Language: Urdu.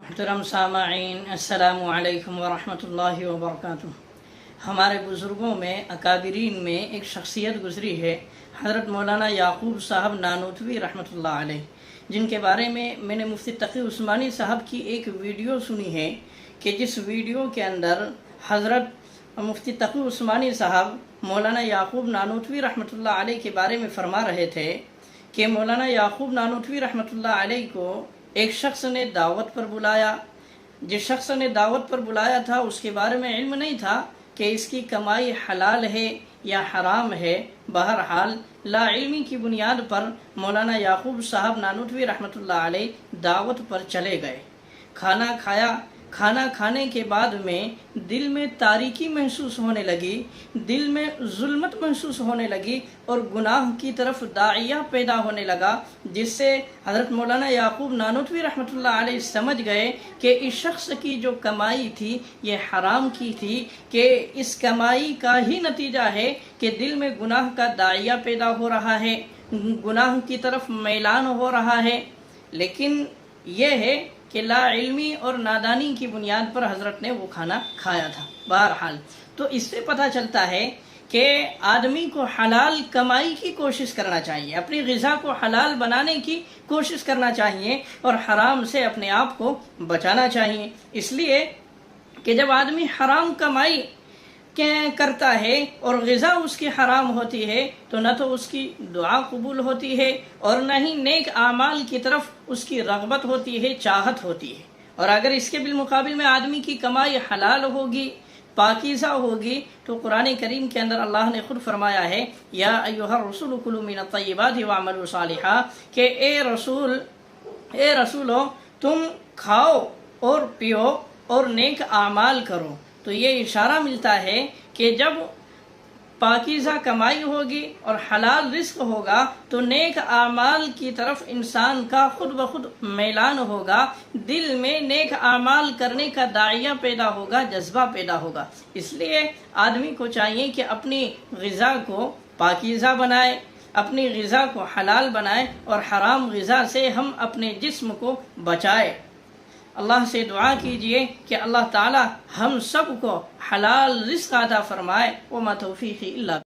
محترم سامعین، السلام علیکم ورحمۃ اللہ وبرکاتہ۔ ہمارے بزرگوں میں اکابرین میں ایک شخصیت گزری ہے، حضرت مولانا یعقوب صاحب نانوتوی رحمۃ اللہ علیہ، جن کے بارے میں نے مفتی تقی عثمانی صاحب کی ایک ویڈیو سنی ہے کہ جس ویڈیو کے اندر حضرت مفتی تقی عثمانی صاحب مولانا یعقوب نانوتوی رحمۃ اللہ علیہ کے بارے میں فرما رہے تھے کہ مولانا یعقوب نانوتوی رحمۃ اللہ علیہ کو ایک شخص نے دعوت پر بلایا۔ جس شخص نے دعوت پر بلایا تھا اس کے بارے میں علم نہیں تھا کہ اس کی کمائی حلال ہے یا حرام ہے۔ بہرحال لا علمی کی بنیاد پر مولانا یعقوب صاحب نانوتوی رحمۃ اللہ علیہ دعوت پر چلے گئے۔ کھانا کھایا۔ کھانا کھانے کے بعد میں دل میں تاریکی محسوس ہونے لگی، دل میں ظلمت محسوس ہونے لگی اور گناہ کی طرف داعیہ پیدا ہونے لگا، جس سے حضرت مولانا یعقوب نانوتوی رحمۃ اللہ علیہ سمجھ گئے کہ اس شخص کی جو کمائی تھی یہ حرام کی تھی، کہ اس کمائی کا ہی نتیجہ ہے کہ دل میں گناہ کا داعیہ پیدا ہو رہا ہے، گناہ کی طرف میلان ہو رہا ہے۔ لیکن یہ ہے کہ لا علمی اور نادانی کی بنیاد پر حضرت نے وہ کھانا کھایا تھا۔ بہرحال تو اس سے پتہ چلتا ہے کہ آدمی کو حلال کمائی کی کوشش کرنا چاہیے، اپنی غذا کو حلال بنانے کی کوشش کرنا چاہیے اور حرام سے اپنے آپ کو بچانا چاہیے۔ اس لیے کہ جب آدمی حرام کمائی کرتا ہے اور غذا اس کی حرام ہوتی ہے تو نہ تو اس کی دعا قبول ہوتی ہے اور نہ ہی نیک اعمال کی طرف اس کی رغبت ہوتی ہے، چاہت ہوتی ہے۔ اور اگر اس کے بالمقابل میں آدمی کی کمائی حلال ہوگی، پاکیزہ ہوگی، تو قرآن کریم کے اندر اللہ نے خود فرمایا ہے یا ایھا الرسول کلوا من الطیبات واعملوا صالحا، کہ اے رسولو تم کھاؤ اور پیو اور نیک اعمال کرو۔ تو یہ اشارہ ملتا ہے کہ جب پاکیزہ کمائی ہوگی اور حلال رزق ہوگا تو نیک اعمال کی طرف انسان کا خود بخود میلان ہوگا، دل میں نیک اعمال کرنے کا داعیہ پیدا ہوگا، جذبہ پیدا ہوگا۔ اس لیے آدمی کو چاہیے کہ اپنی غذا کو پاکیزہ بنائے، اپنی غذا کو حلال بنائے اور حرام غذا سے ہم اپنے جسم کو بچائے۔ اللہ سے دعا کیجئے کہ اللہ تعالی ہم سب کو حلال رزق عطا فرمائے۔ وما توفیقی الا